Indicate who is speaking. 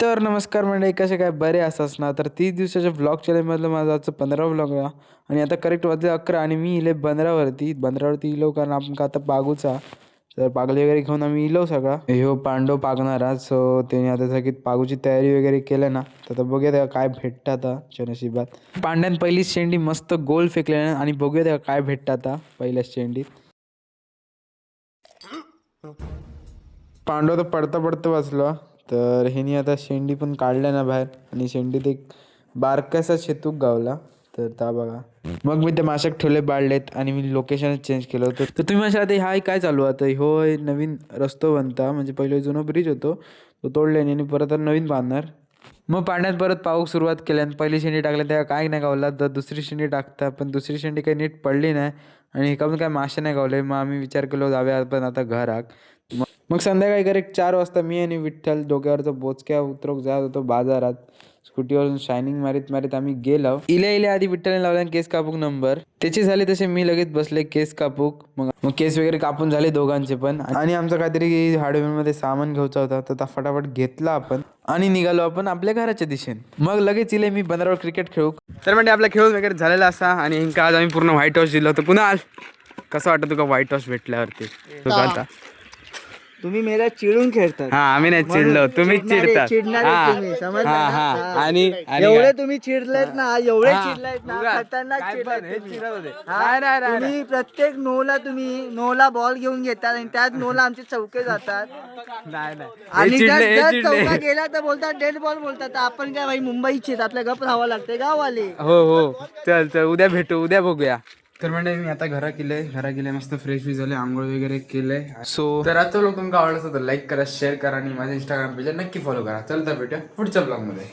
Speaker 1: तर नमस्कार मंडळी, कसे काय बरे असाच ना. तर 30 दिवसाच्या व्लॉग चॅलेंजमधलं माझा आजचं 15 व्लॉग आहे आणि आता करेक्ट वाजले 11 आणि मी इले बंदरावरती इलो कारण आपण का आता पागूचा. तर पागले वगैरे घेऊन आम्ही इलो सगळा ह्यो पांडव पागणारा. सो त्याने आता सगळी पागूची तयारी वगैरे केली ना. तर आता बघूया त्या काय भेटतं आता नशिबात. पांड्यान पहिलीच शेंडी मस्त गोल फेकले आणि बघूया त्या काय भेटतं आता पहिल्याच शेंडीत. पांडव तर पडता पडता वाचलो. तर ह्यानी आता शेंडी पण काढल्या ना बाहेर आणि शेंडीत एक बारकासा शेतूक गावला. तर त्या बघा मग मी ते माशाक ठेवले बाळलेत आणि मी लोकेशन चेंज केलं होतं. तर तुम्ही म्हणशाल आता हाय काय चालू आता ह्यो नवीन रस्तो बनता म्हणजे पहिले जुनो ब्रिज होतो तो तोडले आणि परत नवीन बांधणार. मग पाण्यात परत पाऊस सुरुवात केली आणि पहिली शेंडी टाकल्या तेव्हा काय नाही गावला. तर दुसरी शेंडी टाकता पण दुसरी शेंडी काही नीट पडली नाही आणि एका पण काय मासे नाही गावले. मग आम्ही विचार केलो जाऊया पण आता घरात. मग संध्याकाळी करेक्ट 4 वाजता मी आणि विठ्ठल डोक्यावरचा बोचक्या उतरवून जात होतो बाजारात. स्कूटीवरून शायनिंग मारीत मारीत आम्ही गेलो. इल्या आधी विठ्ठलने लावला केस कापूक नंबर त्याचे झाले तसे मी लगेच बसले केस कापूक. मग केस वगैरे कापून झाले दोघांचे पण आणि आमचं काहीतरी हार्डवेअरमध्ये सामान घ्यायचा होता तर फटाफट घेतला आपण आणि निघालो आपण आपल्या घराच्या दिशेने. मग लगेच इले मी बंदरावर क्रिकेट खेळू. तर म्हणजे आपला खेळ वगैरे झालेला असा आणि इंका आज आम्ही पूर्ण व्हाईट वॉश दिलं होतं. पुन्हा कसं वाटतं तुका व्हाईट वॉश भेटल्यावरती तुका आता?
Speaker 2: तुम्ही मेला चिडून खेळतात.
Speaker 1: हा आम्ही नाही चिडलो तुम्हीच चिडतात.
Speaker 2: तुम्ही समजलं ना?
Speaker 1: आणि
Speaker 2: एवढे तुम्ही चिडलेत ना, एवढे चिडलेत ना, खतरनाक चिडलेत तुम्ही. तुम्ही प्रत्येक नोला बॉल घेऊन घेतात आणि त्यात नोला आमचे चौके जातात आणि जर चौका गेला तर बोलतात डेड बॉल बोलतात. आपण काय भाई मुंबईचे आपल्या गप राहावं लागते गाववाले.
Speaker 1: हो चल उद्या भेटू उद्या बघूया. तर म्हणजे मी आता घरा गेले मस्त फ्रेश बी झाले आंघोळ वगैरे केलंय. सो तर आजचा व्लॉग तुमका आवडला असेल तर लाईक करा शेअर करा आणि माझ्या इंस्टाग्राम पेजला नक्की फॉलो करा. चल तर भेटूया पुढच्या ब्लॉग मध्ये.